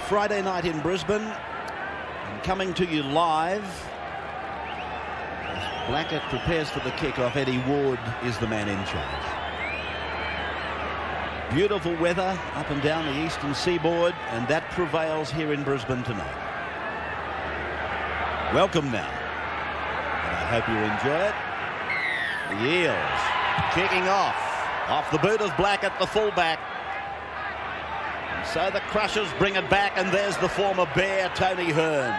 Friday night in Brisbane, and coming to you live as Blackett prepares for the kickoff. Eddie Ward is the man in charge. Beautiful weather up and down the eastern seaboard, and that prevails here in Brisbane tonight. Welcome now, and I hope you enjoy it. The Eels kicking off the boot of Blackett, the fullback. And so the Crushers bring it back, and there's the former Bear, Tony Hearn.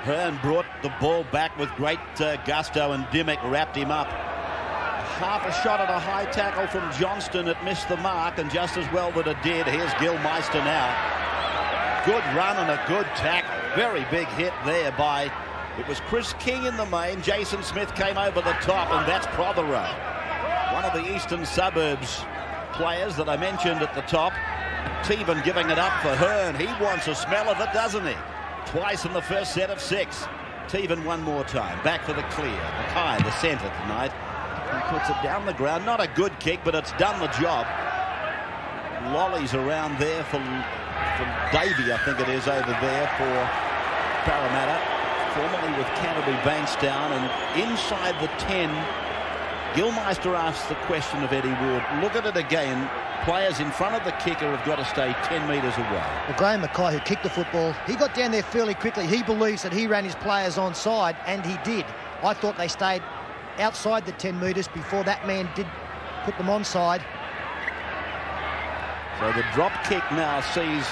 Hearn brought the ball back with great gusto, and Dimmick wrapped him up. Half a shot at a high tackle from Johnston. It missed the mark, and just as well that it did. Here's Gilmeister now. Good run and a good tackle. Very big hit there by, it was Chris King in the main. Jason Smith came over the top, and that's Prothero, one of the eastern suburbs players that I mentioned at the top. Teven giving it up for Hearn. He wants a smell of it, doesn't he? Twice in the first set of 6. Teven one more time. Back for the clear. Mackay, the centre tonight. He puts it down the ground. Not a good kick, but it's done the job. Lollies around there for Davey, I think it is, over there for Parramatta. Formerly with Canterbury Bankstown, and inside the 10, Gilmeister asks the question of Eddie Ward. Look at it again. Players in front of the kicker have got to stay 10 metres away. Well, Graham Mackay, who kicked the football, he got down there fairly quickly. He believes that he ran his players onside, and he did. I thought they stayed outside the 10 metres before that man did put them onside. So the drop kick now sees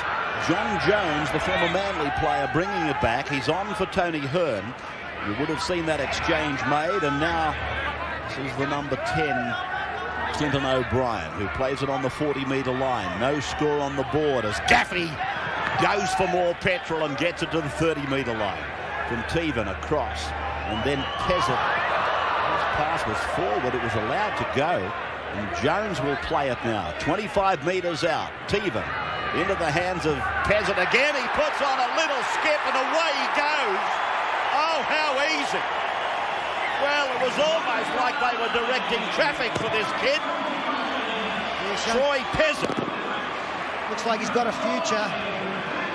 John Jones, the former Manly player, bringing it back. He's on for Tony Hearn. You would have seen that exchange made, and now this is the number 10, Clinton O'Brien, who plays it on the 40-metre line. No score on the board as Gaffey goes for more petrol and gets it to the 30-metre line. From Teven across, and then Pezzett. His pass was forward. It was allowed to go, and Jones will play it now. 25 metres out. Teven into the hands of Pezzett again. He puts on a little skip, and away he goes. Oh, how easy. Well, it was almost like they were directing traffic for this kid. Troy Pezzett. Looks like he's got a future.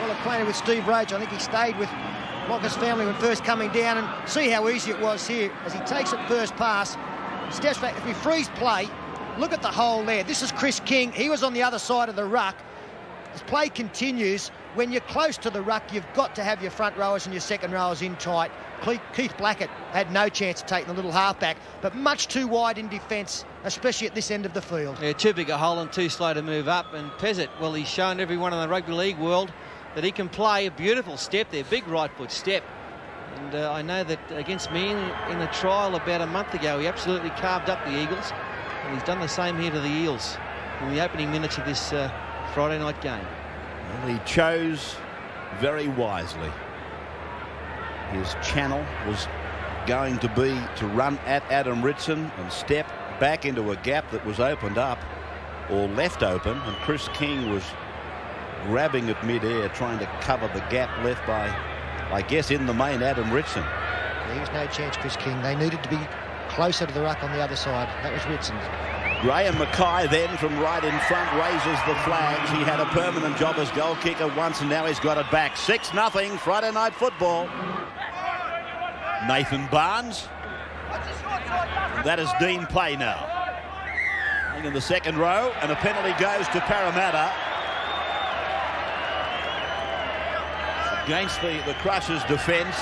Well acquainted with Steve Roach. I think he stayed with Locker's family when first coming down, and see how easy it was here as he takes it first pass, steps back. If we freeze play, look at the hole there. This is Chris King. He was on the other side of the ruck. As play continues, when you're close to the ruck, you've got to have your front rowers and your second rowers in tight. Keith Blackett had no chance of taking the little halfback, but much too wide in defence, especially at this end of the field. Yeah, too big a hole and too slow to move up. And Pezzett, well, he's shown everyone in the rugby league world that he can play a beautiful step there, big right foot step. And I know that against me in the trial about a month ago, he absolutely carved up the Eagles, and he's done the same here to the Eels in the opening minutes of this Friday night game. Well, he chose very wisely. His channel was going to be to run at Adam Ritson and step back into a gap that was opened up or left open, and Chris King was grabbing at mid-air, trying to cover the gap left by, I guess, in the main, Adam Ritson. There was no chance, Chris King. They needed to be closer to the ruck on the other side. That was Ritson. Graham Mackay then from right in front raises the flags. He had a permanent job as goal kicker once, and now he's got it back. 6-0 Friday night football. Nathan Barnes. That is Dean Pay now. In the second row, and a penalty goes to Parramatta. Against the Crushers' defence.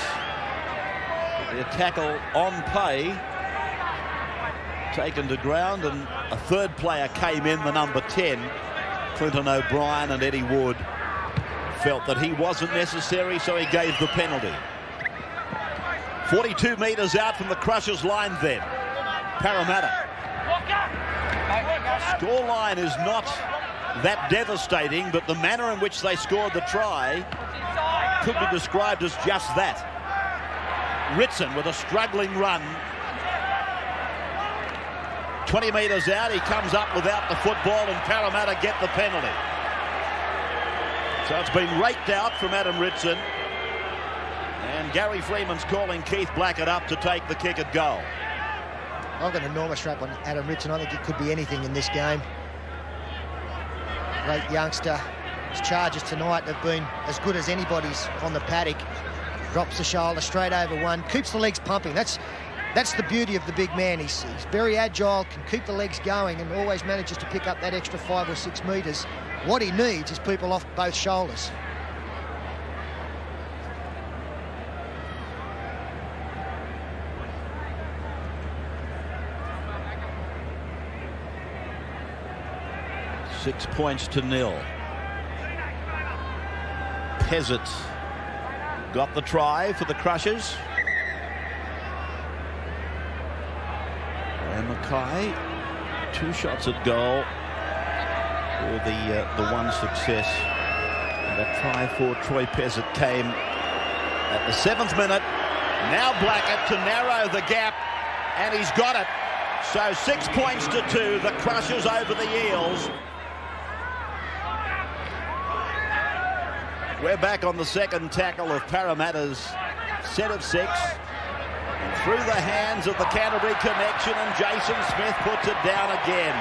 Their tackle on Pay. Taken to ground, and a third player came in, the number 10, Clinton O'Brien, and Eddie Wood felt that he wasn't necessary, so he gave the penalty. 42 metres out from the Crushers' line then. Parramatta. Scoreline is not that devastating, but the manner in which they scored the try could be described as just that. Ritson with a struggling run. 20 metres out, he comes up without the football, and Parramatta get the penalty. So it's been raked out from Adam Ritson, and Gary Freeman's calling Keith Blackett up to take the kick at goal. I've got an enormous rap on Adam Ritson. I think it could be anything in this game. Great youngster, His charges tonight have been as good as anybody's on the paddock. Drops the shoulder straight over one, keeps the legs pumping. That's the beauty of the big man. He's very agile, can keep the legs going, and always manages to pick up that extra 5 or 6 metres. What he needs is people off both shoulders. Six points to 0. Pezzett got the try for the Crushers. And Mackay, 2 shots at goal for the one success. And that try for Troy Pezzett came at the 7th minute. Now Blackett to narrow the gap, and he's got it. So 6 points to 2. The Crushers over the Eels. We're back on the second tackle of Parramatta's set of 6. And through the hands of the Canterbury connection, and Jason Smith puts it down again.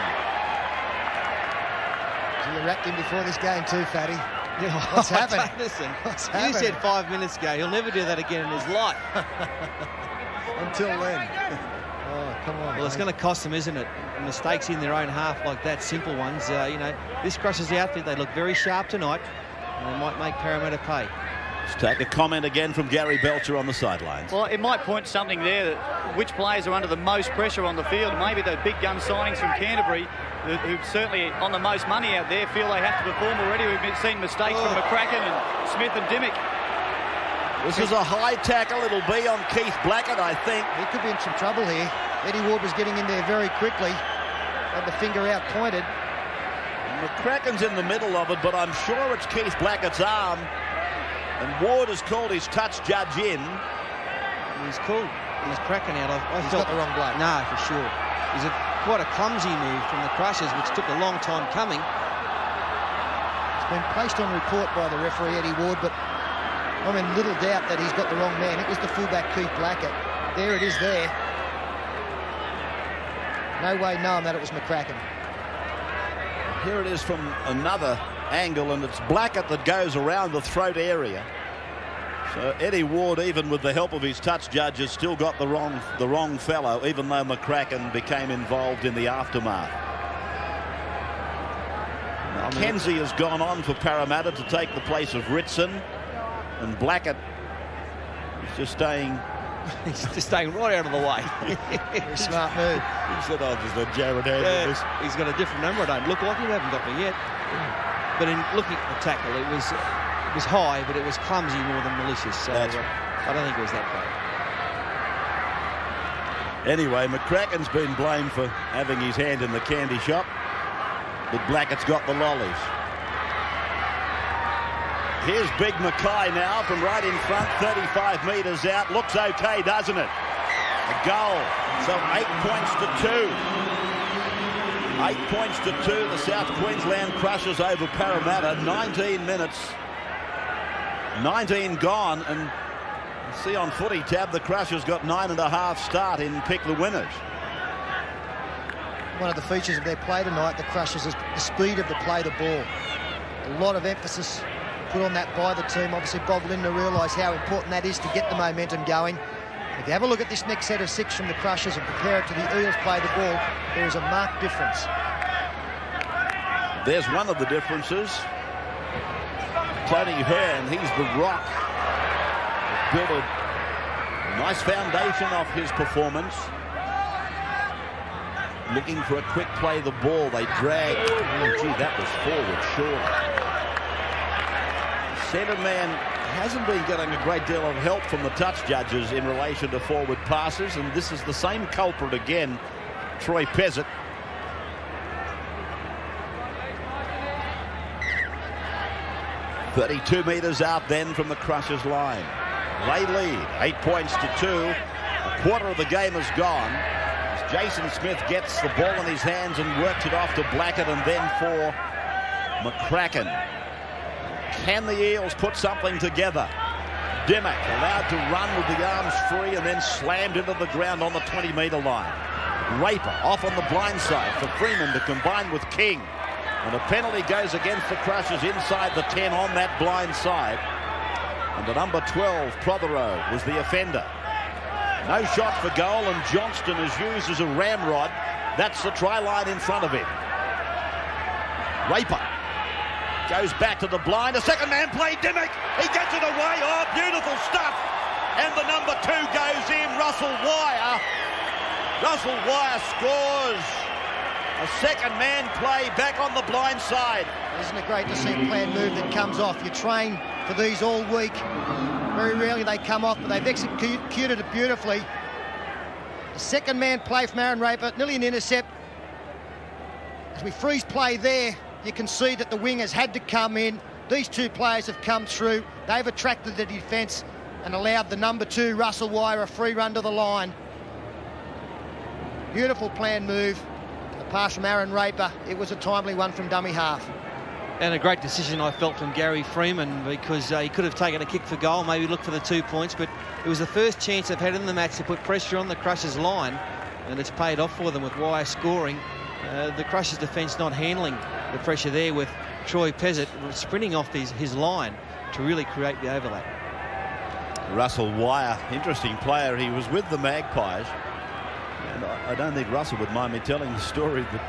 You wrapped him before this game too, Fatty. Yeah, what's happening? Listen, what's you happening? said 5 minutes ago he'll never do that again in his life. Until then. Oh, come on. Well, it's going to cost them, isn't it? Mistakes in their own half like that, simple ones. You know, this Crushers the outfit. They look very sharp tonight, and they might make Parramatta pay. Let's take a comment again from Gary Belcher on the sidelines. Well, it might point to something there, that which players are under the most pressure on the field. Maybe the big gun signings from Canterbury, who've certainly on the most money out there, feel they have to perform already. We've seen mistakes from McCracken and Smith and Dimmick. This is a high tackle. It'll be on Keith Blackett, I think. He could be in some trouble here. Eddie Ward was getting in there very quickly. Had the finger out pointed. McCracken's in the middle of it, but I'm sure it's Keith Blackett's arm. And Ward has called his touch judge in. He's called Cracking out. I He's felt got the wrong bloke. No, for sure. He's quite a clumsy move from the Crushers, which took a long time coming. It's been placed on report by the referee, Eddie Ward, but I'm in little doubt that he's got the wrong man. It was the fullback, Keith Blackett. There it is there. No way knowing that it was McCracken. Here it is from another angle, and it's Blackett that goes around the throat area. So Eddie Ward, even with the help of his touch judge, has still got the wrong fellow, even though McCracken became involved in the aftermath. Mackenzie has gone on for Parramatta to take the place of Ritson, and Blackett is just staying. He's just staying right out of the way. Very smart move. He said, "I'll just let Jared handle this." He's got a different number. I don't look like him. Haven't got me yet. But in looking at the tackle, it was high, but it was clumsy more than malicious. So I don't think it was that bad. Anyway, McCracken's been blamed for having his hand in the candy shop, but Blackett's got the lollies. Here's Big Mackay now from right in front, 35 metres out. Looks okay, doesn't it? A goal. So 8 points to 2. 8 points to 2. The South Queensland Crushers over Parramatta. 19 minutes. 19 gone. And you see on footy tab, the Crushers got 9.5 start in pick the winners. One of the features of their play tonight, the Crushers, is the speed of the play the ball. A lot of emphasis put on that by the team. Obviously, Bob Lindner realised how important that is to get the momentum going. If you have a look at this next set of 6 from the Crushers and compare it to the Eels play the ball, there is a marked difference. There's one of the differences. Tony Hearn, he's the rock. Built a nice foundation off his performance. Looking for a quick play the ball. They drag. Oh, gee, that was forward, sure. Centre man hasn't been getting a great deal of help from the touch judges in relation to forward passes, and this is the same culprit again, Troy Pezzett. "32 metres out then from the Crushers line. They lead 8 points to 2. A quarter of the game is gone. As Jason Smith gets the ball in his hands and works it off to Blackett and then for McCracken. Can the Eels put something together? Dimmock allowed to run with the arms free and then slammed into the ground on the 20-metre line. Raper off on the blind side for Freeman to combine with King. And a penalty goes against the Crushers inside the 10 on that blind side. And the number 12, Prothero, was the offender. No shot for goal, and Johnston is used as a ramrod. That's the try line in front of him. Raper goes back to the blind. A second man play, Dimmick. He gets it away. Oh, beautiful stuff. And the number 2 goes in, Russell Wire. Russell Wire scores. A second man play back on the blind side. Isn't it great to see a planned move that comes off? You train for these all week. Very rarely they come off, but they've executed it beautifully. The second man play from Aaron Raper, nearly an intercept. As we freeze play there, you can see that the wingers had to come in. These 2 players have come through. They've attracted the defence and allowed the number 2, Russell Wire, a free run to the line. Beautiful planned move. The pass from Aaron Raper, it was a timely one from dummy half. And a great decision, I felt, from Gary Freeman, because he could have taken a kick for goal, maybe look for the 2 points, but it was the first chance they've had in the match to put pressure on the Crushers' line, and it's paid off for them with Wire scoring. The Crushers' defence not handling the pressure there, with Troy Pezzett sprinting off his line to really create the overlap. Russell Wire, interesting player. He was with the Magpies, and I don't think Russell would mind me telling the story that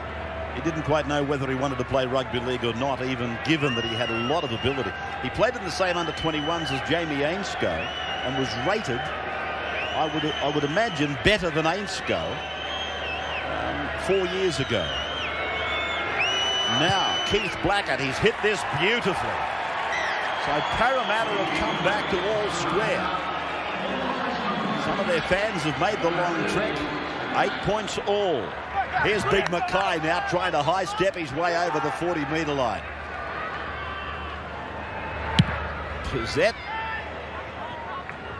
he didn't quite know whether he wanted to play rugby league or not, even given that he had a lot of ability. He played in the same under-21s as Jamie Ainscough and was rated, I would imagine, better than Ainscough 4 years ago. Now, Keith Blackett, he's hit this beautifully. So Parramatta have come back to all square. Some of their fans have made the long trek. 8 points all. Here's Big Mackay now trying to high step his way over the 40-metre line. Pezzett.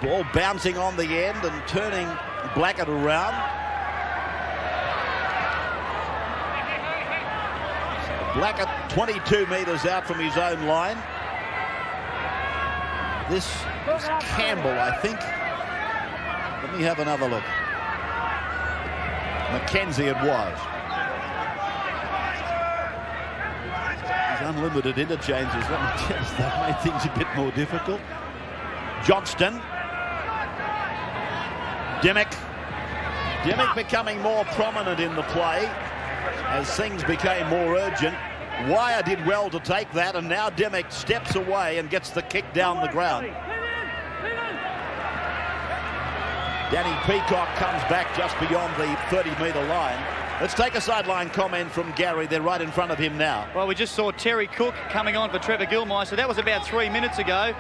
Ball bouncing on the end and turning Blackett around. So Blackett 22 metres out from his own line. This is Campbell, I think. Let me have another look. Mackenzie it was. These unlimited interchanges, let me tell you, that made things a bit more difficult. Johnston. Dimmick. Dimmick becoming more prominent in the play as things became more urgent. Wire did well to take that, and now Dimmick steps away and gets the kick down the ground. Danny Peacock comes back just beyond the 30-metre line. Let's take a sideline comment from Gary. They're right in front of him now. Well, we just saw Terry Cook coming on for Trevor Gilmeister. That was about 3 minutes ago.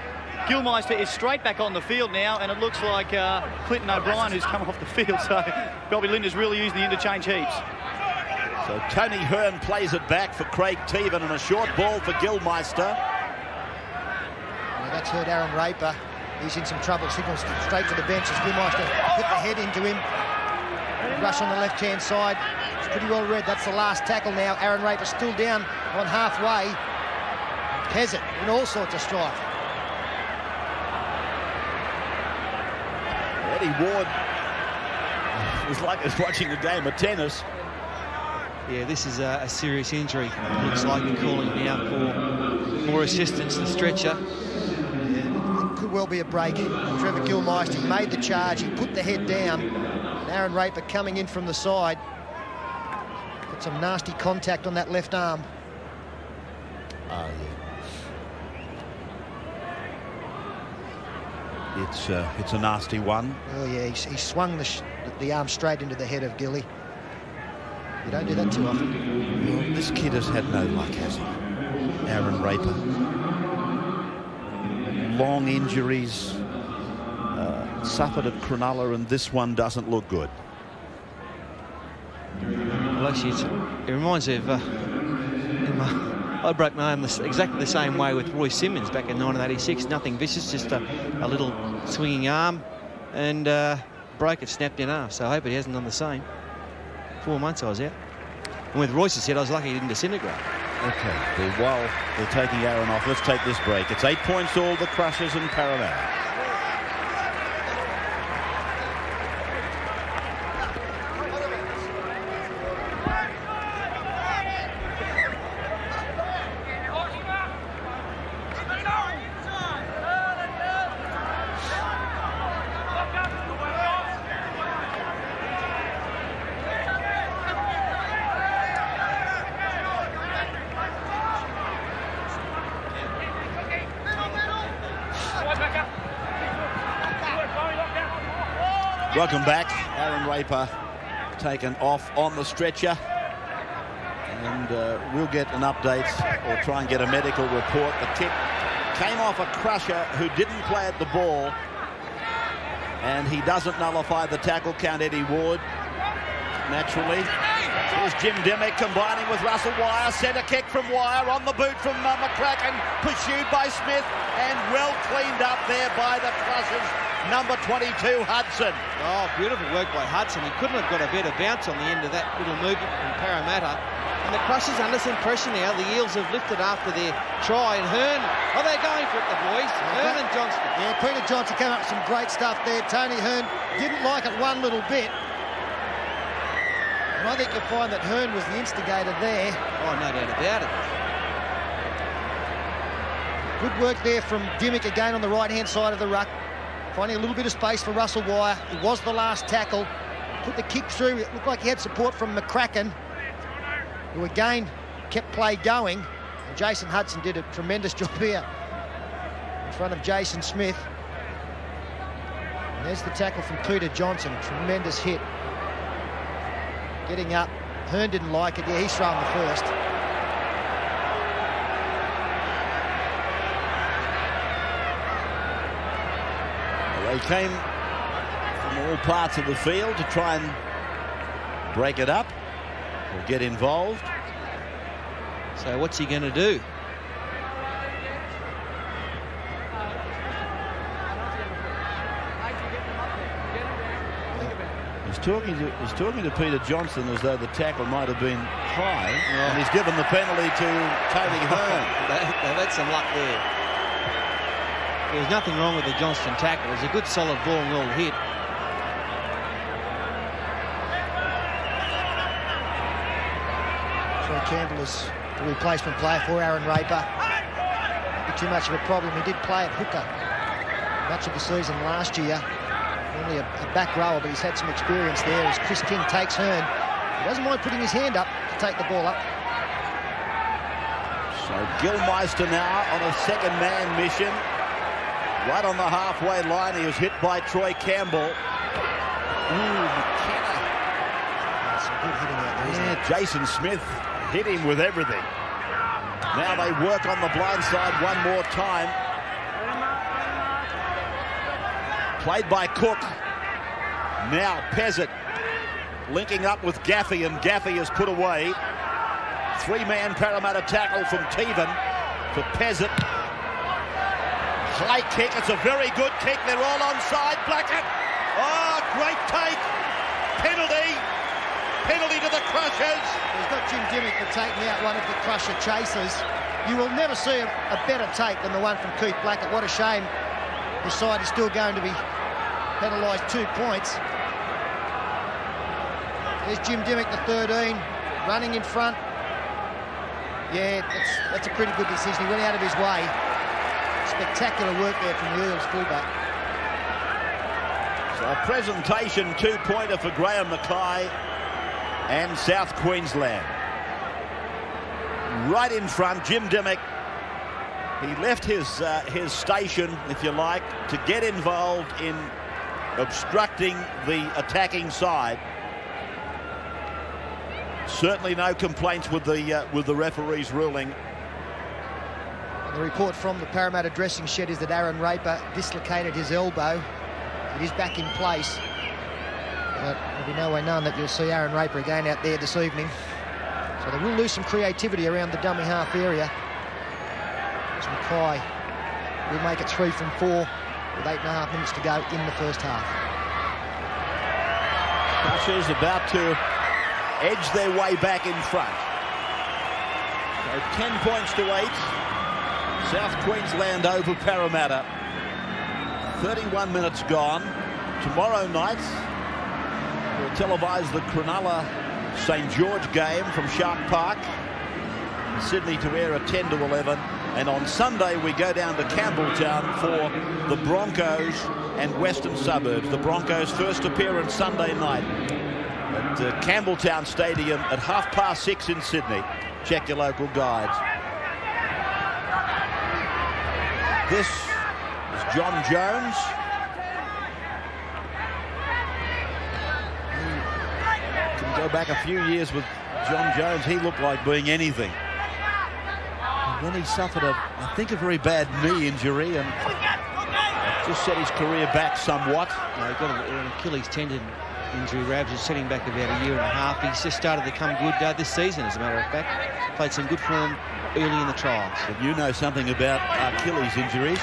Gilmeister is straight back on the field now, and it looks like Clinton O'Brien who's come off the field. So Bobby Linda's really used the interchange heaps. So Tony Hearn plays it back for Craig Teevan, and a short ball for Gilmeister. Yeah, that's hurt Aaron Raper. He's in some trouble. Signals straight to the bench as Gilmeister put the head into him. Rush on the left-hand side. It's pretty well read. That's the last tackle now. Aaron Raper still down on halfway. Pezzett in all sorts of strife. Eddie Ward was like us watching a game of tennis. Yeah, this is a serious injury. It looks like they're calling now for more assistance. The stretcher. Yeah, it could well be a break. Trevor Gilmeister, he made the charge. He put the head down. And Aaron Raper coming in from the side. Got some nasty contact on that left arm. Oh, yeah. It's a nasty one. Oh, yeah, he swung the arm straight into the head of Gilly. You don't do that too often. Well, this kid has had no luck, has he? Aaron Raper. Long injuries. Suffered at Cronulla, and this one doesn't look good. Well, actually, it reminds me of... I broke my arm exactly the same way with Roy Simmons back in 1986. Nothing vicious, just a little swinging arm, and broke it, snapped in half. So I hope he hasn't done the same. 4 months I was out. And with Royce's head, I was lucky he didn't disintegrate. Okay, while they're taking Aaron off, let's take this break. It's 8 points all, the Crushers and Parramatta. Welcome back. Aaron Raper taken off on the stretcher. And we'll get an update or try and get a medical report. The kick came off a crusher who didn't play at the ball. And he doesn't nullify the tackle count, Eddie Ward, naturally. Here's Jim Dimmick combining with Russell Wire. Centre kick from Wire on the boot from McCracken. Pursued by Smith and well cleaned up there by the Crushers. Number 22, Hudson. Oh, beautiful work by Hudson. He couldn't have got a better bounce on the end of that little movement from Parramatta. And the Crushers under some pressure now. The Eels have lifted after their try. And Hearn, oh, they're going for it, the boys. Hearn and Johnston. Yeah, Peter Johnson came up with some great stuff there. Tony Hearn didn't like it one little bit. And I think you'll find that Hearn was the instigator there. Oh, no doubt about it. Good work there from Dimmick again on the right-hand side of the ruck. Finding a little bit of space for Russell Wire. It was the last tackle. Put the kick through. It looked like he had support from McCracken, who again kept play going. And Jason Hudson did a tremendous job here in front of Jason Smith. And there's the tackle from Peter Johnson. Tremendous hit. Getting up. Hearn didn't like it. Yeah, he's thrown the first. They came from all parts of the field to try and break it up or get involved. So what's he going to do? He's talking to Peter Johnson as though the tackle might have been high, and he's given the penalty to Tony Hearn. They've had some luck there. There was nothing wrong with the Johnston tackle. It was a good solid ball and well hit. Troy Campbell is the replacement player for Aaron Raper. Not too much of a problem. He did play at hooker much of the season last year. Only a back rower, but he's had some experience there as Chris King takes Hearn. He doesn't mind putting his hand up to take the ball up. So Gilmeister now on a second man mission. Right on the halfway line, he was hit by Troy Campbell. Ooh, McKenna. That's some good hitting out there, isn't it? Jason Smith hit him with everything. Now they work on the blind side one more time. Played by Cook. Now Pezzett linking up with Gaffey, and Gaffey is put away. Three-man Parramatta tackle from Teven for Pezzett. High kick, it's a very good kick. They're all onside. Blackett. Oh, great take. Penalty to the Crushers. He's got Jim Dimmick for taking out one of the Crusher chasers. You will never see a better take than the one from Keith Blackett. What a shame his side is still going to be penalised 2 points. There's Jim Dimmick, the 13, running in front. Yeah, that's a pretty good decision. He went out of his way. Spectacular work there from the Eels fullback. So a presentation 2-pointer for Graham Mackay and South Queensland. Right in front, Jim Dimmick. He left his station, if you like, to get involved in obstructing the attacking side. Certainly no complaints with the referee's ruling. And the report from the Parramatta dressing shed is that Aaron Raper dislocated his elbow. It is back in place. But there'll be no way known that you'll see Aaron Raper again out there this evening. So they will lose some creativity around the dummy half area. As Mackay will make it 3 from 4 with 8.5 minutes to go in the first half. Crushers about to edge their way back in front. So 10 points to 8. South Queensland over Parramatta. 31 minutes gone. Tomorrow night we'll televise the Cronulla St George game from Shark Park. Sydney to air at 10 to 11. And on Sunday we go down to Campbelltown for the Broncos and Western Suburbs. The Broncos' first appearance Sunday night at Campbelltown Stadium at 6:30 in Sydney. Check your local guides. This is John Jones. Go back a few years with John Jones, he looked like being anything. And then he suffered I think a very bad knee injury, and just set his career back somewhat. No, he got an Achilles tendon injury. Rabs is setting back about a year and a half. He's just started to come good this season, as a matter of fact. Played some good form early in the trials. But you know something about Achilles injuries.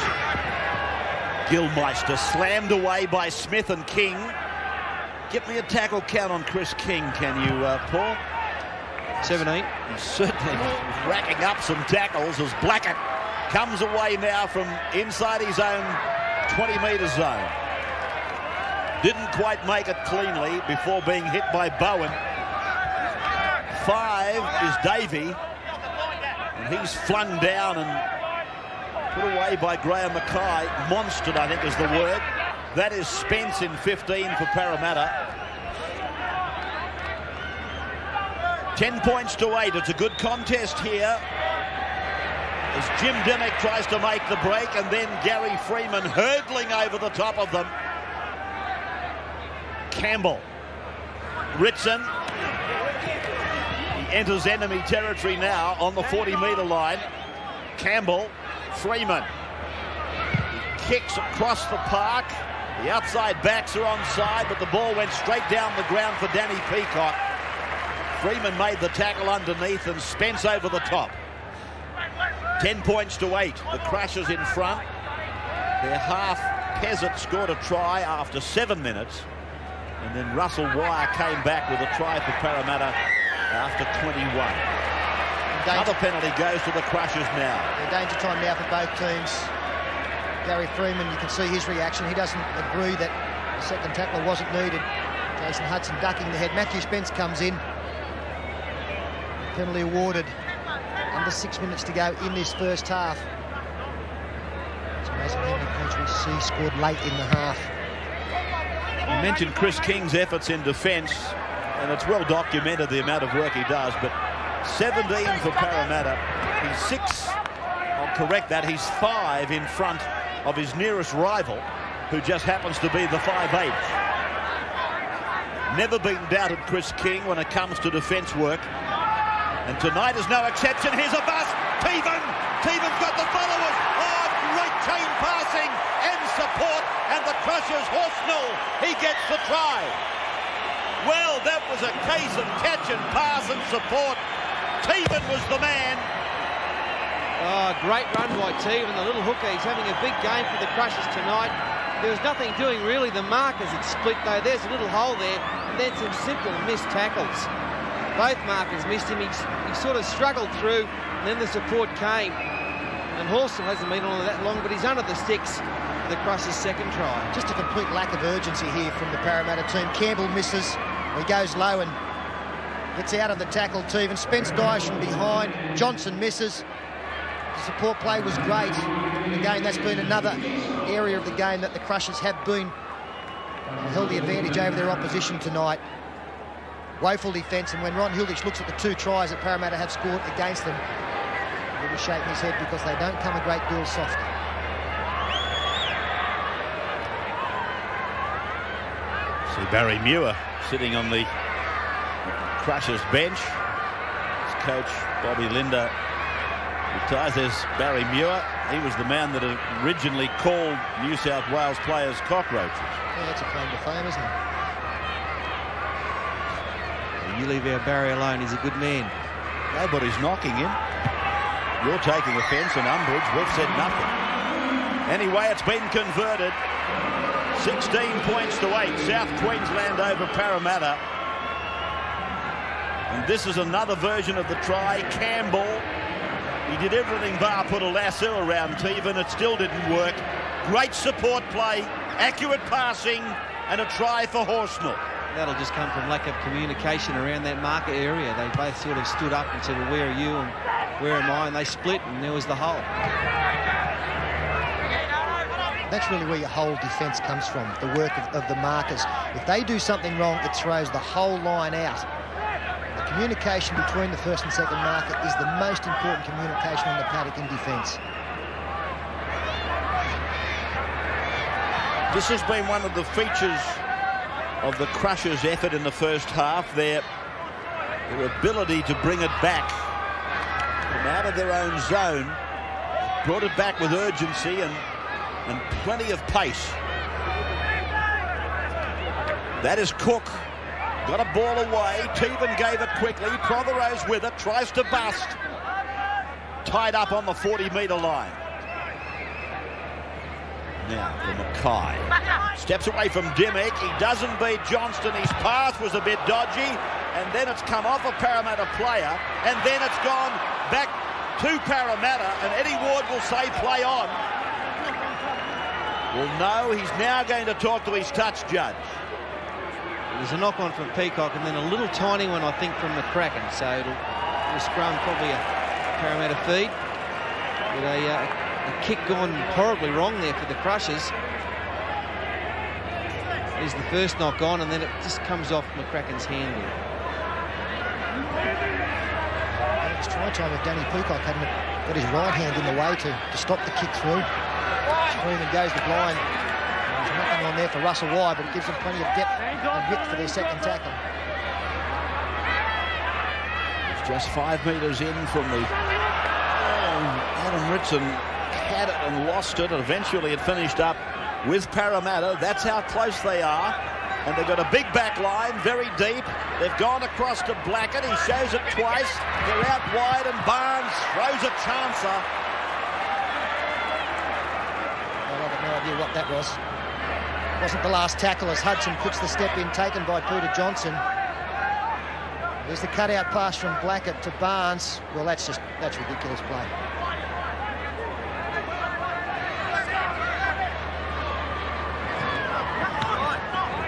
Gilmeister slammed away by Smith and King. Get me a tackle count on Chris King, can you, Paul? 17. He's certainly racking up some tackles as Blackett comes away now from inside his own 20-metre zone. Didn't quite make it cleanly before being hit by Bowen. 5 is Davey, and he's flung down and put away by Graham Mackay. Monstered, I think, is the word. That is Spence in 15 for Parramatta. 10 points to 8. It's a good contest here as Jim Dimmock tries to make the break, and then Gary Freeman hurdling over the top of them. Campbell. Ritson. He enters enemy territory now on the 40-metre line. Campbell. Freeman. He kicks across the park. The outside backs are onside, but the ball went straight down the ground for Danny Peacock. Freeman made the tackle underneath, and Spence over the top. 10 points to 8. The Crushers in front. Their half, Pezzett scored a try after 7 minutes. And then Russell Wire came back with a try for Parramatta after 21. Another penalty goes to the Crushers now. Danger time now for both teams. Gary Freeman, you can see his reaction. He doesn't agree that the second tackle wasn't needed. Jason Hudson ducking the head. Matthew Spence comes in. Penalty awarded. Under 6 minutes to go in this first half. It's amazing how many points we see scored late in the half. You mentioned Chris King's efforts in defence, and it's well documented the amount of work he does, but 17 for Parramatta. He's 6, I'll correct that, he's 5 in front of his nearest rival, who just happens to be the 5'8". Never been doubted, Chris King, when it comes to defence work. And tonight is no exception. Here's a bust. Teevan's got the followers. Oh, great chain passing and support. And the Crushers, Horsnell, he gets the try. Well, that was a case of catch and pass and support. Teevan was the man. Oh, great run by Teevan, the little hooker. He's having a big game for the Crushers tonight. There was nothing doing, really. The markers had split, though. There's a little hole there. And then some simple missed tackles. Both markers missed him. He sort of struggled through, and then the support came. And Horsnell hasn't been on that long, but he's under the sticks for the Crushers' second try. Just a complete lack of urgency here from the Parramatta team. Campbell misses. He goes low and gets out of the tackle. Teevan. Spence Dyson behind. Johnson misses. The support play was great. And again, that's been another area of the game that the Crushers have been held the advantage over their opposition tonight. Woeful defence, and when Ron Hilditch looks at the 2 tries that Parramatta have scored against them, he'll be shaking his head because they don't come a great deal softer. See Barry Muir sitting on the Crushers bench. His coach, Bobby Linder, retires. There's Barry Muir. He was the man that originally called New South Wales players cockroaches. Yeah, that's a claim to fame, isn't it? You leave our Barry alone, he's a good man. Nobody's knocking him. You're taking offence, and umbrage, we've said nothing. Anyway, it's been converted. 16 points to 8. South Queensland over Parramatta. And this is another version of the try. Campbell, he did everything bar put a lasso around Teevan. It still didn't work. Great support play, accurate passing, and a try for Horsnell. That'll just come from lack of communication around that marker area. They both sort of stood up and said, well, where are you and where am I? And they split, and there was the hole. That's really where your whole defence comes from, the work of the markers. If they do something wrong, it throws the whole line out. The communication between the first and second marker is the most important communication on the paddock in defence. This has been one of the features of the Crushers' effort in the first half. Their their ability to bring it back from out of their own zone. Brought it back with urgency and plenty of pace. That is Cook. Got a ball away. Teevan gave it quickly. Prothero's with it. Tries to bust. Tied up on the 40-metre line. Now for Mackay. Steps away from Dimmick. He doesn't beat Johnston. His pass was a bit dodgy. And then it's come off a Parramatta player. And then it's gone back to Parramatta. And Eddie Ward will say play on. Well, no, he's now going to talk to his touch judge. There's a knock-on from Peacock and then a little tiny one, I think, from McCracken. So it'll scrum probably a Parramatta feed. With a kick gone horribly wrong there for the Crushers. There's the first knock-on and then it just comes off McCracken's hand there. It's try time with Danny Peacock having got his right hand in the way to stop the kick through. Freeman goes to blind. There's nothing on there for Russell Wye, but it gives them plenty of depth and width for their second tackle. It's just 5 metres in from the... Adam Ritson had it and lost it. Eventually it finished up with Parramatta. That's how close they are. And they've got a big back line, very deep. They've gone across to Blackett. He shows it twice. They're out wide and Barnes throws a chancer. I've got no idea what that was. Wasn't the last tackle as Hudson puts the step in, taken by Peter Johnson. There's the cutout pass from Blackett to Barnes. Well, that's ridiculous play.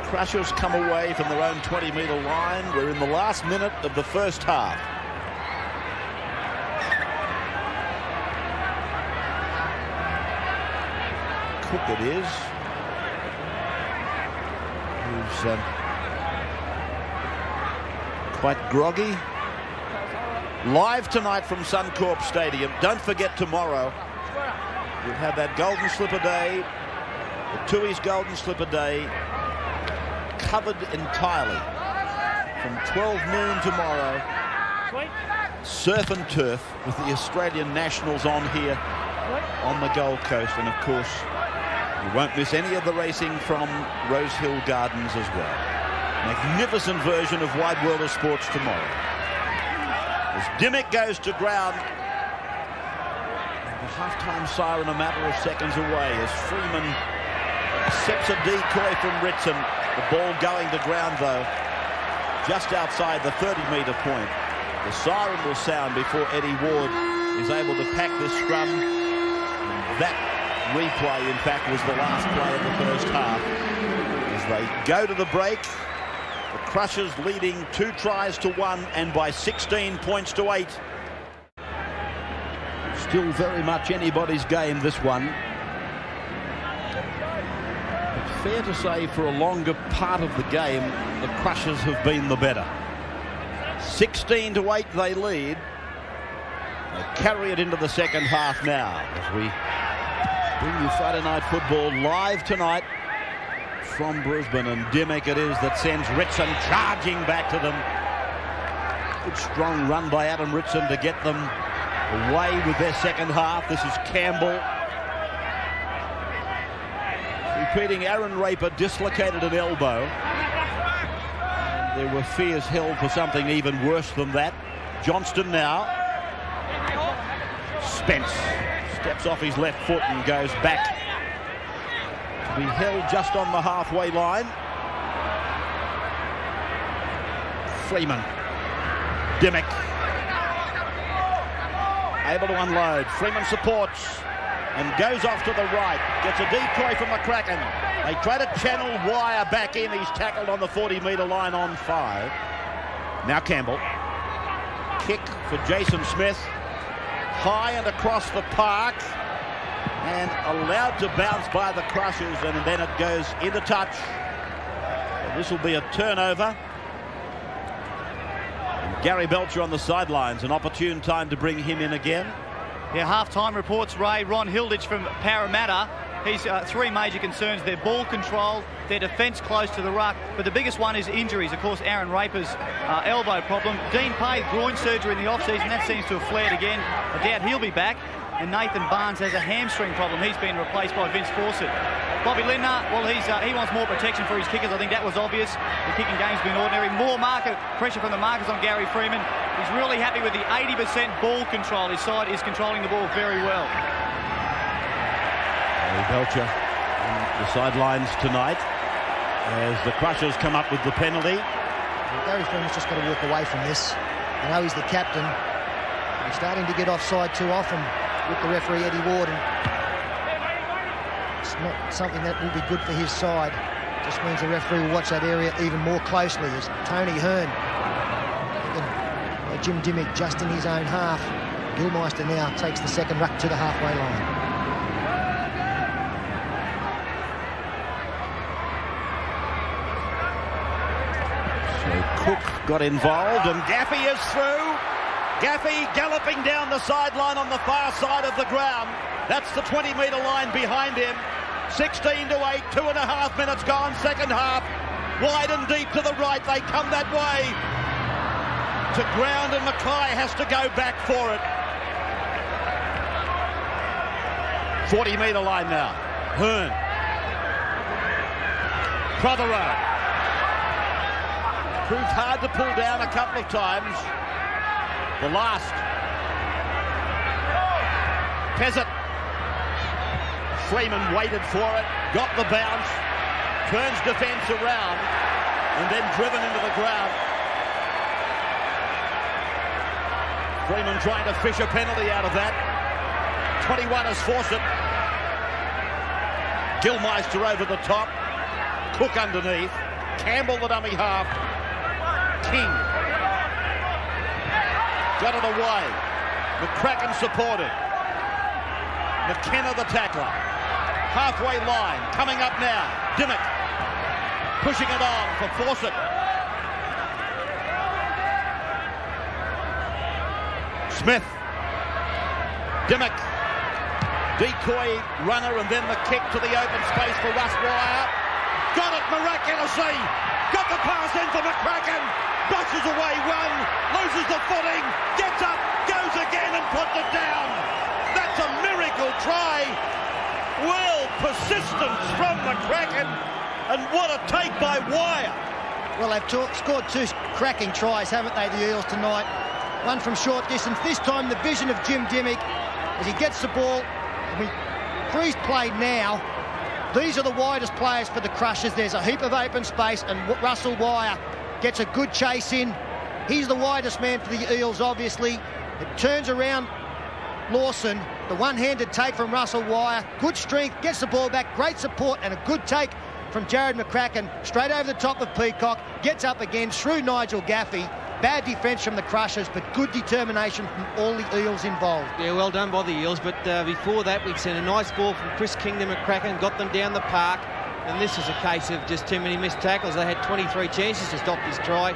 Crushers come away from their own 20-metre line. We're in the last minute of the first half. Cook it is. Who's quite groggy. Live tonight from Suncorp Stadium. Don't forget tomorrow we'll have that Golden Slipper Day, the Tui's Golden Slipper Day, covered entirely from 12 noon tomorrow. Surf and turf with the Australian nationals on here on the Gold Coast, and of course you won't miss any of the racing from Rosehill Gardens as well. Magnificent version of Wide World of Sports tomorrow. As Dimmick goes to ground, the half-time siren a matter of seconds away as Freeman accepts a decoy from Ritson. The ball going to ground, though, just outside the 30-metre point. The siren will sound before Eddie Ward is able to pack this scrum. And that replay, in fact, was the last play of the first half. As they go to the break, the Crushers leading 2-1 and by 16 points to 8. Still very much anybody's game, this one. But fair to say, for a longer part of the game, the Crushers have been the better. 16-8 they lead. They carry it into the second half now as we bring you Friday Night Football live tonight from Brisbane, and Dimmick it is that sends Ritson charging back to them. Good strong run by Adam Ritson to get them away with their second half. This is Campbell. Repeating, Aaron Raper dislocated an elbow. There were fears held for something even worse than that. Johnston now. Spence steps off his left foot and goes back to be held just on the halfway line. Freeman. Dimmick. Able to unload. Freeman supports and goes off to the right. Gets a decoy from McCracken. They try to channel Wire back in. He's tackled on the 40-metre line on 5. Now Campbell. Kick for Jason Smith. High and across the park. And allowed to bounce by the Crushers, and then it goes into touch. This will be a turnover. And Gary Belcher on the sidelines. An opportune time to bring him in again. Yeah, half-time reports, Ray. Ron Hilditch from Parramatta He's three major concerns: their ball control, their defence close to the ruck, but the biggest one is injuries. Of course, Aaron Raper's elbow problem. Dean Pay, groin surgery in the off-season. That seems to have flared again. I doubt he'll be back. And Nathan Barnes has a hamstring problem. He's been replaced by Vince Fawcett. Bobby Lindner, well, he wants more protection for his kickers. I think that was obvious. The kicking game's been ordinary. More market pressure from the markers on Gary Freeman. He's really happy with the 80% ball control. His side is controlling the ball very well. Belcher on the sidelines tonight as the Crushers come up with the penalty. Well, Gary Freeman's just got to walk away from this. I know he's the captain. He's starting to get offside too often with the referee Eddie Ward, and it's not something that will be good for his side. Just means the referee will watch that area even more closely as Tony Hearn, Jim Dimmick just in his own half. Gilmeister now takes the second ruck to the halfway line. So Cook got involved and Gaffey is through. Gaffey galloping down the sideline on the far side of the ground. That's the 20-metre line behind him. 16 to 8, 2.5 minutes gone, second half. Wide and deep to the right, they come that way. To ground and Mackay has to go back for it. 40-metre line now. Hearn. Prothero. Proved hard to pull down a couple of times. The last. Pezzett. Freeman waited for it, got the bounce, turns defence around, and then driven into the ground. Freeman trying to fish a penalty out of that. 21 has forced it. Gilmeister over the top. Cook underneath. Campbell the dummy half. King. Got it away. McCracken supported. McKenna the tackler. Halfway line. Coming up now. Dimmick. Pushing it on for Fawcett. Smith. Dimmick. Decoy runner and then the kick to the open space for Russ Wire. Got it miraculously. Got the pass in for McCracken. Brushes away one. Loses the footing. Gets up. Goes again and puts it down. That's a miracle try. Well, persistence from McCracken. And what a take by Wire. Well, they've scored two cracking tries, haven't they, the Eels tonight? One from short distance. This time the vision of Jim Dimmick as he gets the ball. Freeze played now. These are the widest players for the Crushers. There's a heap of open space and Russell Wire gets a good chase in. He's the widest man for the Eels, obviously. It turns around Lawson. The one-handed take from Russell Wire. Good strength, gets the ball back. Great support and a good take from Jared McCracken. Straight over the top of Peacock. Gets up again. Shrewd Nigel Gaffey. Bad defence from the Crushers, but good determination from all the Eels involved. Yeah, well done by the Eels, but before that we'd seen a nice ball from Chris King to McCracken, got them down the park, and this is a case of just too many missed tackles. They had 23 chances to stop this try.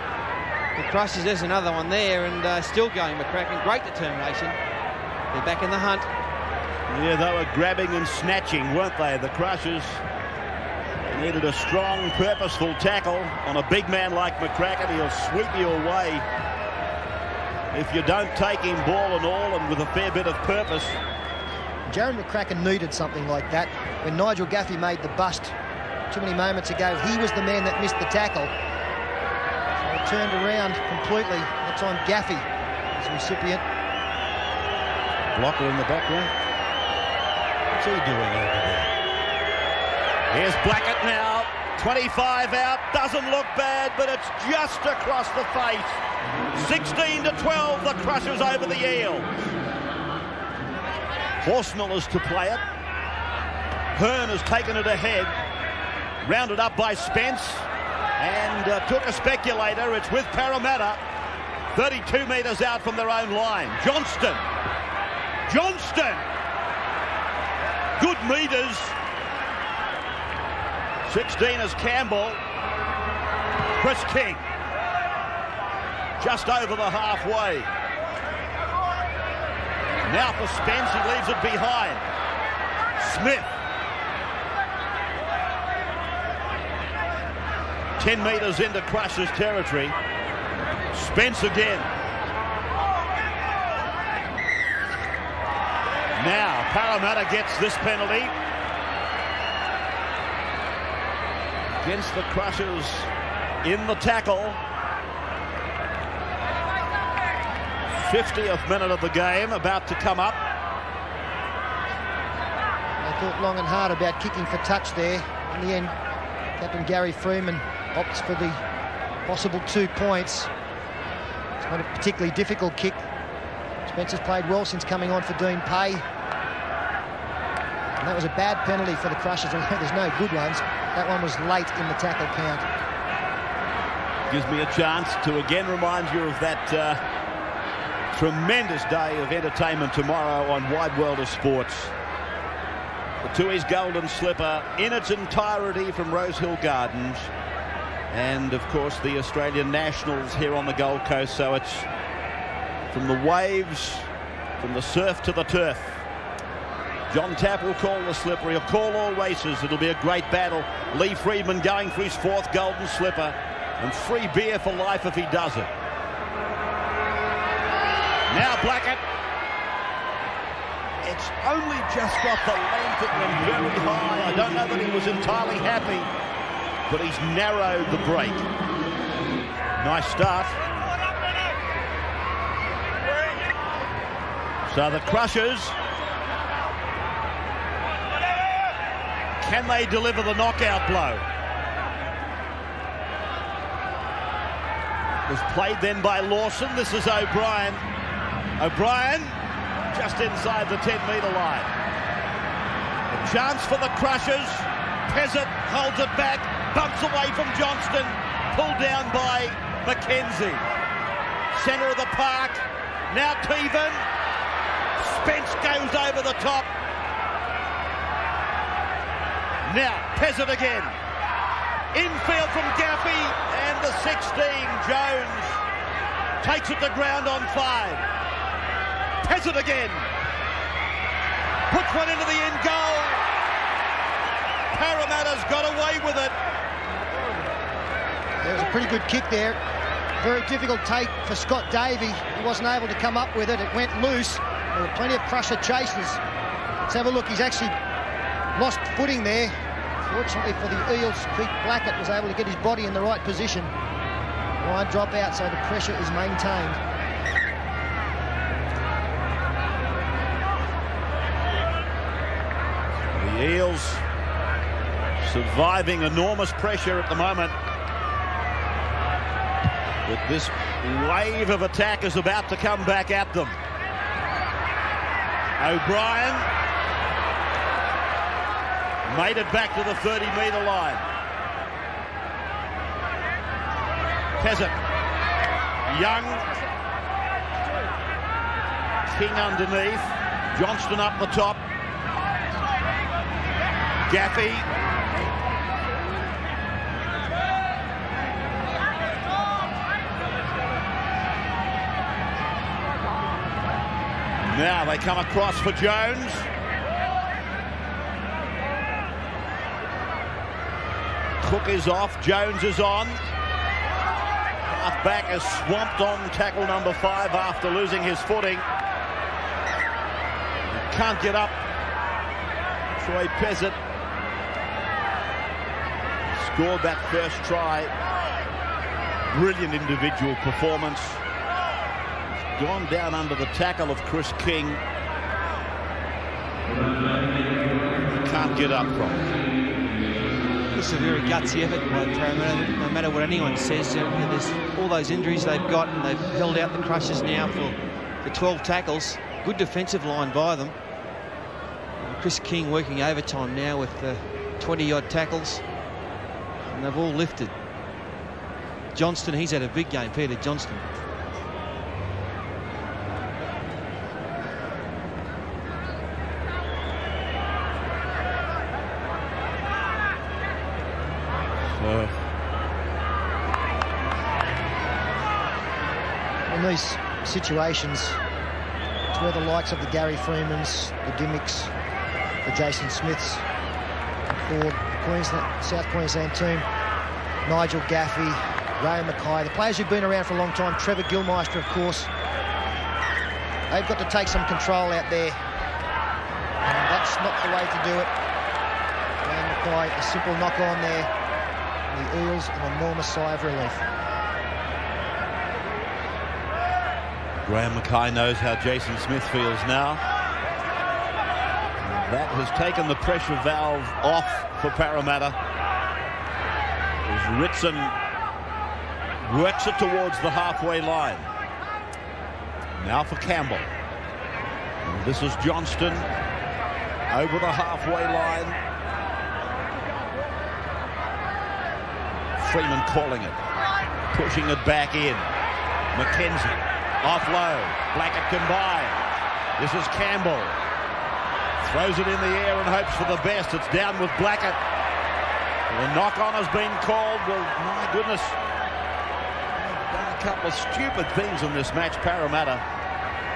The Crushers, there's another one there, and still going McCracken. Great determination. They're back in the hunt. Yeah, they were grabbing and snatching, weren't they, the Crushers? They needed a strong, purposeful tackle on a big man like McCracken. He'll sweep you away if you don't take him ball and all and with a fair bit of purpose. Jared McCracken needed something like that. When Nigel Gaffey made the bust too many moments ago, he was the man that missed the tackle. So it turned around completely. That time Gaffey is the recipient. Blocker in the background. What's he doing over there? Here's Blackett now. 25 out. Doesn't look bad, but it's just across the face. 16 to 12, the Crushers over the Eels. Horsnell is to play it. Hearn has taken it ahead. Rounded up by Spence. And took a speculator. It's with Parramatta. 32 metres out from their own line. Johnston. Good metres. 16 is Campbell. Chris King. Just over the halfway. Now for Spence, he leaves it behind. Smith. 10 metres into Crushers territory. Spence again. Now Parramatta gets this penalty against the Crushers in the tackle. 50th minute of the game about to come up. They thought long and hard about kicking for touch there. In the end, Captain Gary Freeman opts for the possible 2 points. It's not a particularly difficult kick. Spencer's played well since coming on for Dean Pay. And that was a bad penalty for the Crushers, although there's no good ones. That one was late in the tackle count. Gives me a chance to again remind you of that tremendous day of entertainment tomorrow on Wide World of Sports. The Tui's Golden Slipper in its entirety from Rosehill Gardens, and of course the Australian Nationals here on the Gold Coast. So it's from the waves, from the surf to the turf. John Tapp will call the slipper. He'll call all races. It'll be a great battle. Lee Friedman going for his 4th Golden Slipper, and free beer for life if he does it. Now Blackett. It's only just got the length. It went very high. I don't know that he was entirely happy, but he's narrowed the break. Nice start. So the Crushers, can they deliver the knockout blow? It was played then by Lawson. This is O'Brien. O'Brien just inside the 10-metre line. A chance for the Crushers. Pezzett holds it back, bumps away from Johnston, pulled down by McKenzie. Centre of the park. Now Teven. Spence goes over the top. Now Pezzett again. Infield from Gaffey, and the 16, Jones, takes it to ground on 5. Pezzett again. Puts one into the end goal. Parramatta's got away with it. There was a pretty good kick there. Very difficult take for Scott Davey. He wasn't able to come up with it. It went loose. There were plenty of Crusher chasers. Let's have a look. He's actually lost footing there. Fortunately for the Eels, Pete Blackett was able to get his body in the right position. Line drop out, so the pressure is maintained. The Eels surviving enormous pressure at the moment. But this wave of attack is about to come back at them. O'Brien made it back to the 30-metre line. Pezzett. Young. King underneath. Johnston up the top. Gaffey. Now they come across for Jones. Cook is off, Jones is on. Half-back is swamped on tackle number 5 after losing his footing. Can't get up. Troy Pezzett scored that first try. Brilliant individual performance. Gone down under the tackle of Chris King. Can't get up from it. This is a very gutsy effort by Parramatta. No matter what anyone says, there's all those injuries they've got, and they've held out the Crushers now for the 12 tackles. Good defensive line by them. And Chris King working overtime now with 20-odd tackles, and they've all lifted. Johnston, he's had a big game, Peter Johnston. In these situations, it's where the likes of the Gary Freemans, the Dimmicks, the Jason Smiths, for the South Queensland team Nigel Gaffey, Graham Mackay, the players who've been around for a long time, Trevor Gilmeister, of course. They've got to take some control out there. And that's not the way to do it. Graham Mackay, a simple knock on there. The Eels, an enormous sigh of relief. Graham Mackay knows how Jason Smith feels now. That has taken the pressure valve off for Parramatta. As Ritson works it towards the halfway line. Now for Campbell. And this is Johnston over the halfway line. Freeman calling it, pushing it back in. McKenzie off low. Blackett combined. This is Campbell. Throws it in the air and hopes for the best. It's down with Blackett. The knock-on has been called. Well, my goodness. They've done a couple of stupid things in this match, Parramatta.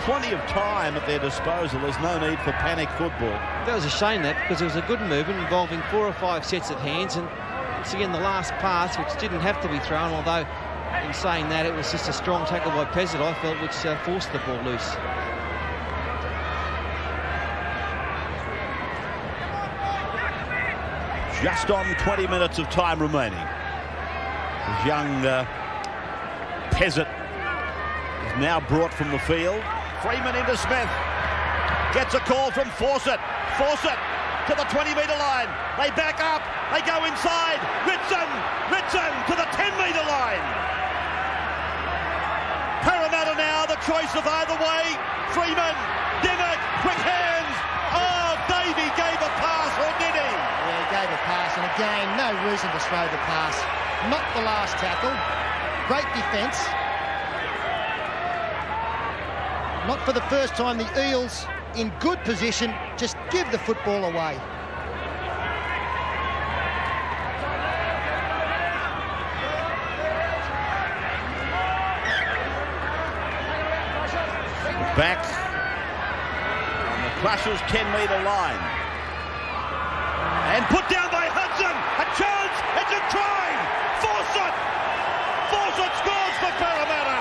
Plenty of time at their disposal. There's no need for panic football. That was a shame, that, because it was a good movement involving 4 or 5 sets of hands, and once again the last pass, which didn't have to be thrown, although in saying that it was just a strong tackle by Pezzett, I felt, which forced the ball loose. Just on 20 minutes of time remaining. As young Pezzett is now brought from the field. Freeman into Smith. Gets a call from Fawcett. Fawcett to the 20-metre line. They back up. They go inside. Ritson to the 10-metre line. Parramatta now, the choice of either way. Freeman, Dimmock, quick hands. Oh, Davey gave a pass, or did he? Yeah, he gave a pass, and again, no reason to throw the pass. Not the last tackle. Great defence. Not for the first time, the Eels in good position, just give the football away. Back on the Crushers' 10-metre line. And put down by Hudson. A chance. It's a try. Fawcett. Fawcett scores for Parramatta.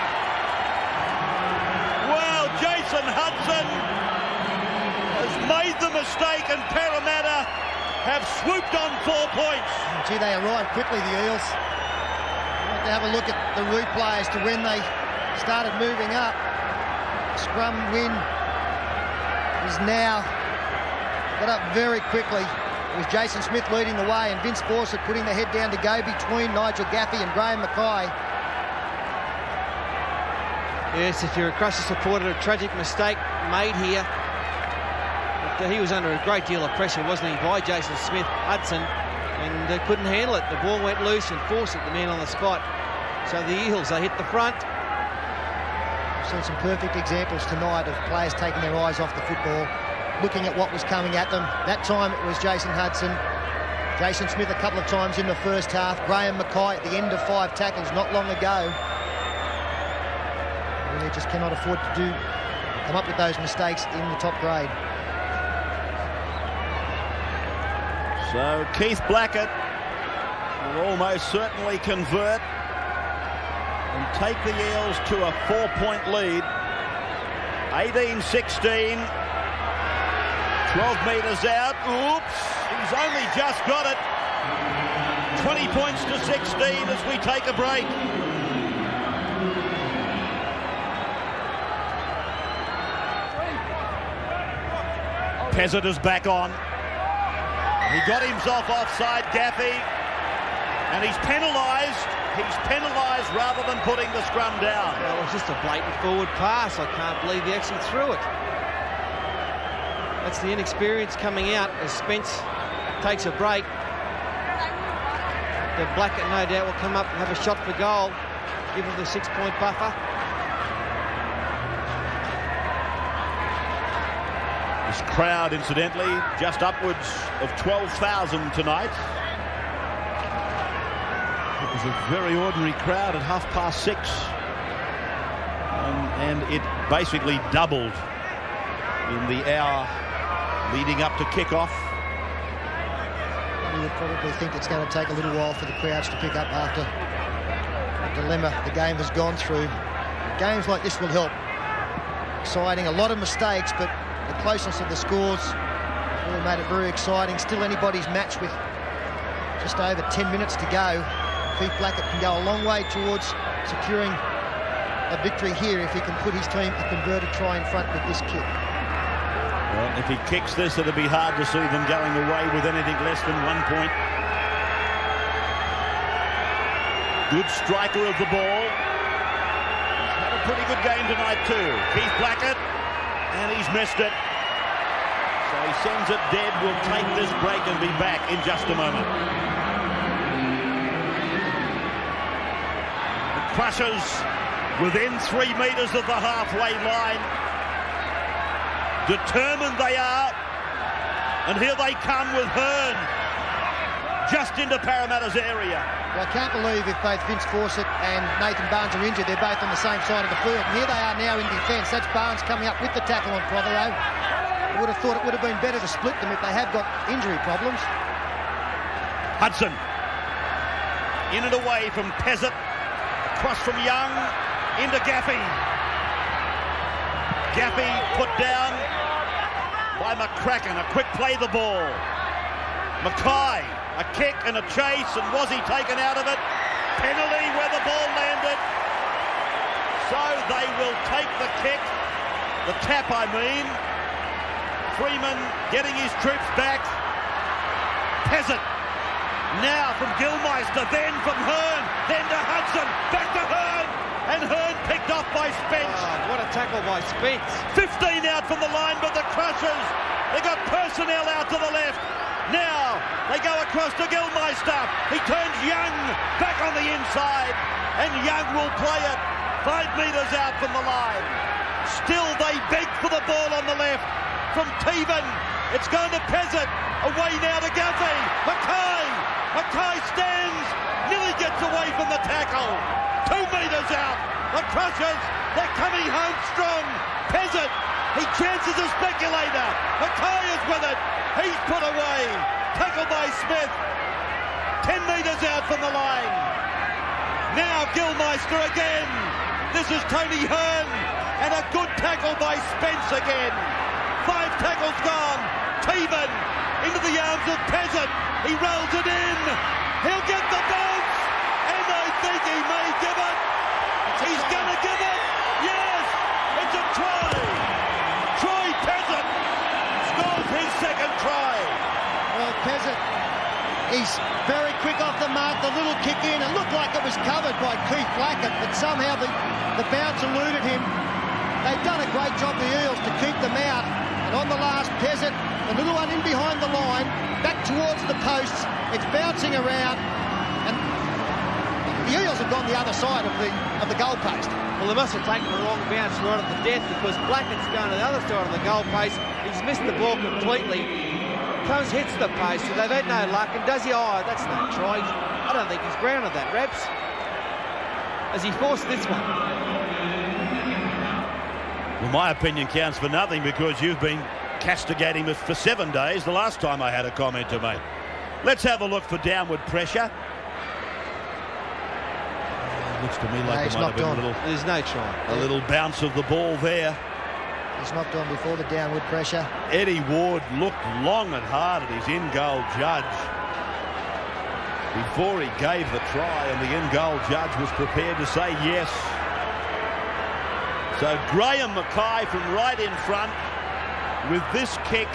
Well, Jason Hudson has made the mistake, and Parramatta have swooped on 4 points. Gee, they arrived quickly, the Eels. We'll have to have a look at the replay as to when they started moving up. Scrum win is now got up very quickly. It was Jason Smith leading the way, and Vince Fawcett putting the head down to go between Nigel Gaffey and Graham Mackay. Yes, if you're a Crusher supporter, a tragic mistake made here. But he was under a great deal of pressure, wasn't he, by Jason Smith, Hudson, and couldn't handle it. The ball went loose, and Fawcett, the man on the spot. So the Eels, they hit the front. Seen some perfect examples tonight of players taking their eyes off the football, looking at what was coming at them. That time it was Jason Hudson. Jason Smith a couple of times in the first half. Graham Mackay at the end of 5 tackles not long ago. Really just cannot afford to come up with those mistakes in the top grade. So Keith Blackett will almost certainly convert and take the Eels to a 4-point lead. 18-16. 12 metres out. Oops, he's only just got it. 20 points to 16 as we take a break. Pezzett is back on. He got himself offside, Gaffey, and he's penalised. He's penalised rather than putting the scrum down. Well, it was just a blatant forward pass. I can't believe he actually threw it. That's the inexperience coming out as Spence takes a break. The Blackett, no doubt, will come up and have a shot for goal, give him the 6-point buffer. This crowd, incidentally, just upwards of 12,000 tonight. It was a very ordinary crowd at 6:30, and it basically doubled in the hour leading up to kick-off. you would probably think it's going to take a little while for the crowds to pick up after the dilemma the game has gone through. Games like this will help. Exciting, a lot of mistakes, but the closeness of the scores really made it very exciting. Still anybody's match with just over 10 minutes to go. Keith Blackett can go a long way towards securing a victory here if he can put his team a converted try in front with this kick. Well, if he kicks this, it'll be hard to see them going away with anything less than 1 point. Good striker of the ball. He's had a pretty good game tonight too. Keith Blackett, and he's missed it. So he sends it dead. We'll take this break and be back in just a moment. The Crushers within 3 metres of the halfway line. Determined they are. And here they come with Hearn just into Parramatta's area. Well, I can't believe if both Vince Fawcett and Nathan Barnes are injured, they're both on the same side of the field. And here they are now in defence. That's Barnes coming up with the tackle on Prothero. I would have thought it would have been better to split them if they have got injury problems. Hudson. In and away from Pezzett. Across from Young. Into Gaffey. Gaffey put down by McCracken. A quick play the ball. Mackay, a kick and a chase, and was he taken out of it? Penalty where the ball landed. So they will take the kick. The tap, I mean. Freeman getting his troops back. Pezzett. Now from Gilmeister, then from Hearn, then to Hudson, back to Hearn. And Hearn picked off by Spence. Oh, what a tackle by Spence. 15 out from the line, but the Crushers, they got personnel out to the left. Now they go across to Gilmeister. He turns Young back on the inside, and Young will play it 5 metres out from the line. Still they beg for the ball on the left. From Teevan, it's going to Pezzett. Away now to Gaffey. Mackay stands, nearly gets away from the tackle. 2 metres out. The Crushers, they're coming home strong. Pezzett, he chances a speculator. Mackay is with it. He's put away. Tackle by Smith. 10 metres out from the line. Now Gilmeister again. This is Tony Hearn. And a good tackle by Spence again. 5 tackles gone. Teevan into the arms of Pezzett. He rolls it in. He'll get the bounce. And I think he may give it. He's going to give it. Yes. It's a try. Troy Pezzett scores his second try. Well, Pezzett, he's very quick off the mark. The little kick in. It looked like it was covered by Keith Blackett, but somehow the bounce eluded him. They've done a great job, the Eels, to keep them out. And on the last, Pezzett, the little one in behind the line, back towards the posts. It's bouncing around, and the Eels have gone the other side of the goalpost. Well, they must have taken the wrong bounce right at the death, because Blackett's going to the other side of the goalpost. He's missed the ball completely. Comes, hits the post, so they've had no luck. And does he? Oh, that's no try. I don't think he's grounded that, Raps. Has he forced this one? Well, my opinion counts for nothing, because you've been castigating us for 7 days the last time I had a comment to make. Let's have a look for downward pressure. Looks to me like there might have been There's no try. A little bounce of the ball there. He's knocked on before the downward pressure. Eddie Ward looked long and hard at his in-goal judge before he gave the try, and the in-goal judge was prepared to say yes. So Graham Mackay from right in front with this kick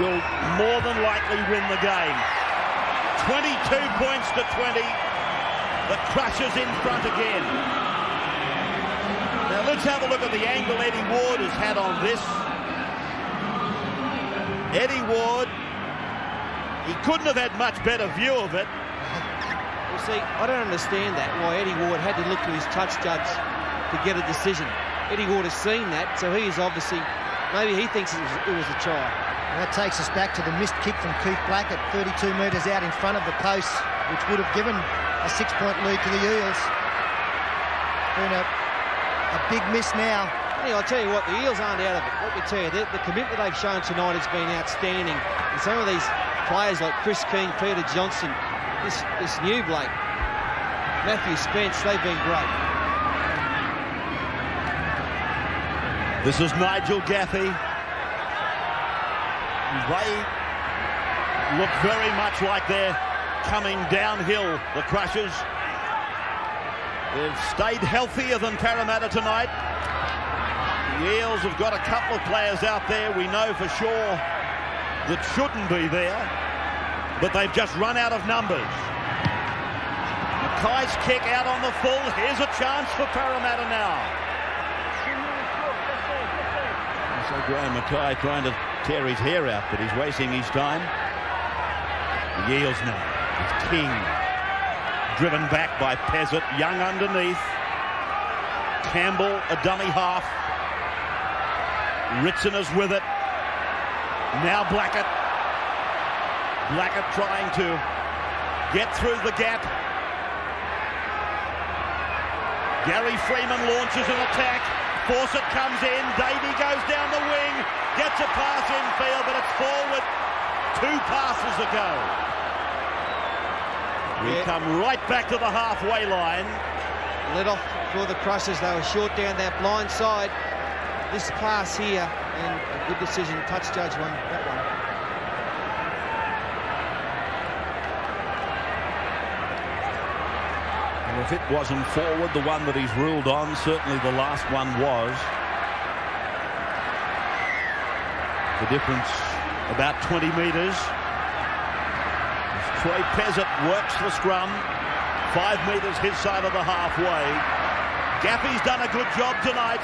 will more than likely win the game. 22 points to 20. The Crushers in front again. Now let's have a look at the angle Eddie Ward has had on this. Eddie Ward, he couldn't have had much better view of it. Well, see, I don't understand that, why Eddie Ward had to look to his touch judge to get a decision. Eddie Ward has seen that, so he is obviously, maybe he thinks it was a try. And that takes us back to the missed kick from Keith Blackett, 32 metres out in front of the post, which would have given a 6-point lead to the Eels. Been a big miss now Yeah, I'll tell you what, the Eels aren't out of it. Let me tell you, the commitment they've shown tonight has been outstanding. And some of these players like Chris King, Peter Johnson, this new bloke, Matthew Spence, they've been great. This is Nigel Gaffey. They look very much like they're coming downhill, the Crushers. They've stayed healthier than Parramatta tonight. The Eels have got a couple of players out there we know for sure that shouldn't be there, but they've just run out of numbers. Mackay's kick out on the full. Here's a chance for Parramatta now. So Graham Mackay trying to tear his hair out, but he's wasting his time. The Eels now. It's King. Driven back by Pezzett. Young underneath. Campbell, a dummy half. Ritson is with it. Now Blackett. Blackett trying to get through the gap. Gary Freeman launches an attack. Fawcett comes in. Davey goes down the wing. Gets a pass infield, but it's forward. 2 passes ago. We come right back to the halfway line. Let off for the Crushers. They were short down that blind side. This pass here, and a good decision. Touch judge won that one. Well, if it wasn't forward, the one that he's ruled on, certainly the last one was. The difference about 20 metres. Troy Pezzett works the scrum. 5 metres his side of the halfway. Gaffey's done a good job tonight.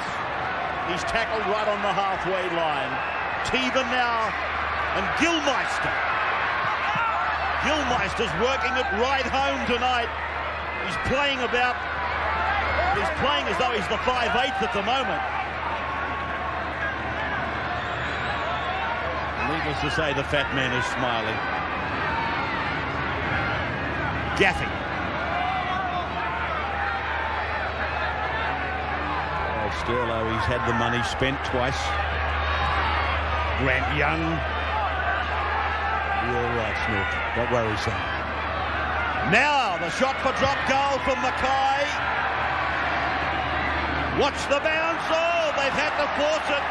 He's tackled right on the halfway line. Teevan now, and Gilmeister. Gilmeister's working it right home tonight. He's playing as though he's the 5/8 at the moment. Needless to say, the fat man is smiling. Gaffey. Sterlo, he's had the money spent twice. Grant Young. You're all right, Snook. Don't worry, son. Now the shot for drop goal from Mackay. Watch the bounce. Oh, they've had to force it.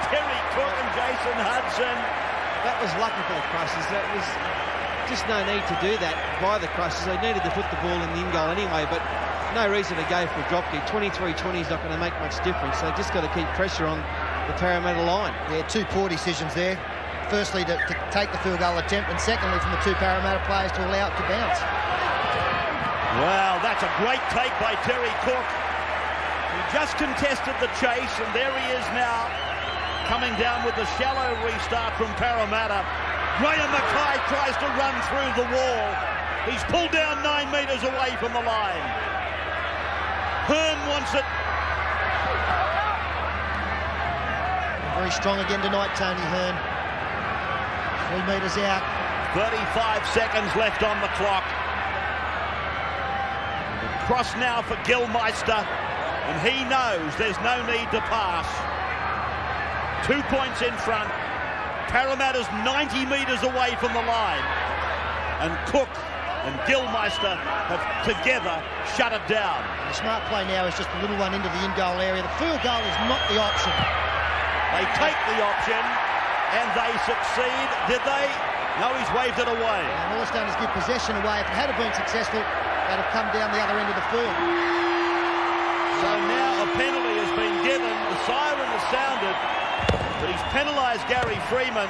Terry Cook and Jason Hudson. That was lucky for the Crushers. That was just no need to do that by the Crushers. They needed to put the ball in the in goal anyway, but no reason to go for a drop kick. 23-20 is not going to make much difference. They've just got to keep pressure on the Parramatta line. Yeah, 2 poor decisions there. Firstly, to take the field goal attempt, and secondly, from the 2 Parramatta players to allow it to bounce. Wow, that's a great take by Terry Cook. He just contested the chase, and there he is now, coming down with the shallow restart from Parramatta. Graham Mackay tries to run through the wall. He's pulled down 9 metres away from the line. Hearn wants it. Very strong again tonight, Tony Hearn. 3 metres out. 35 seconds left on the clock. Cross now for Gilmeister, and he knows there's no need to pass. 2 points in front. Parramatta's 90 metres away from the line, and Cook and Gilmeister have together shut it down. The smart play now is just a little one into the in-goal area. The field goal is not the option. They take the option, and they succeed. Did they? No, he's waved it away. And all it's done is give possession away. If it had been successful, they'd have come down the other end of the field. So now a penalty has been given. The siren has sounded, but he's penalised Gary Freeman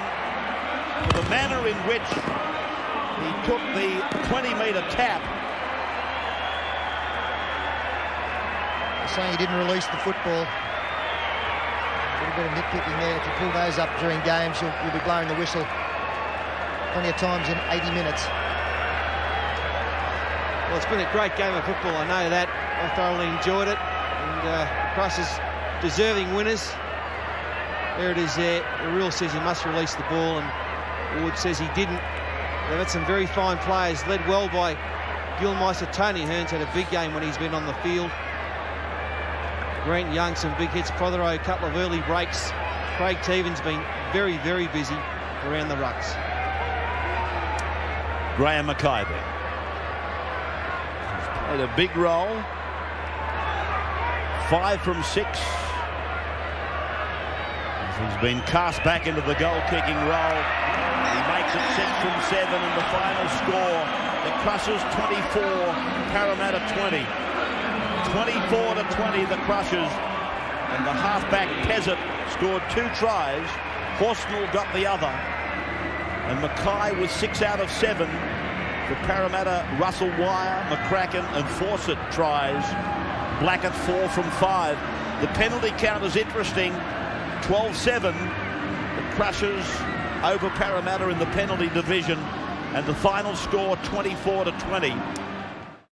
for the manner in which he took the 20-metre tap. They're saying he didn't release the football. A little bit of nitpicking there. If you pull those up during games, you'll be blowing the whistle plenty of times in 80 minutes. Well, it's been a great game of football, I know that. I thoroughly enjoyed it. And the Crushers deserving winners. There it is there. The rule says he must release the ball, and Ward says he didn't. They've had some very fine players, led well by Gilmeister. Tony Hearn's had a big game when he's been on the field. Grant Young, some big hits. Prothero, a couple of early breaks. Craig Teevan's been very, very busy around the rucks. Graham Mackay there. He's played a big role. 5 from 6. He's been cast back into the goal-kicking role. He makes it 6 from 7 in the final score. The Crushers 24, Parramatta 20. 24-20, the Crushers. And the halfback Pezzett scored 2 tries. Horsnell got the other. And Mackay was 6 out of 7. For Parramatta, Russell Wire, McCracken and Fawcett tries. Blackett 4 from 5. The penalty count is interesting. 12-7. The Crushers over Parramatta in the penalty division. And the final score 24-20.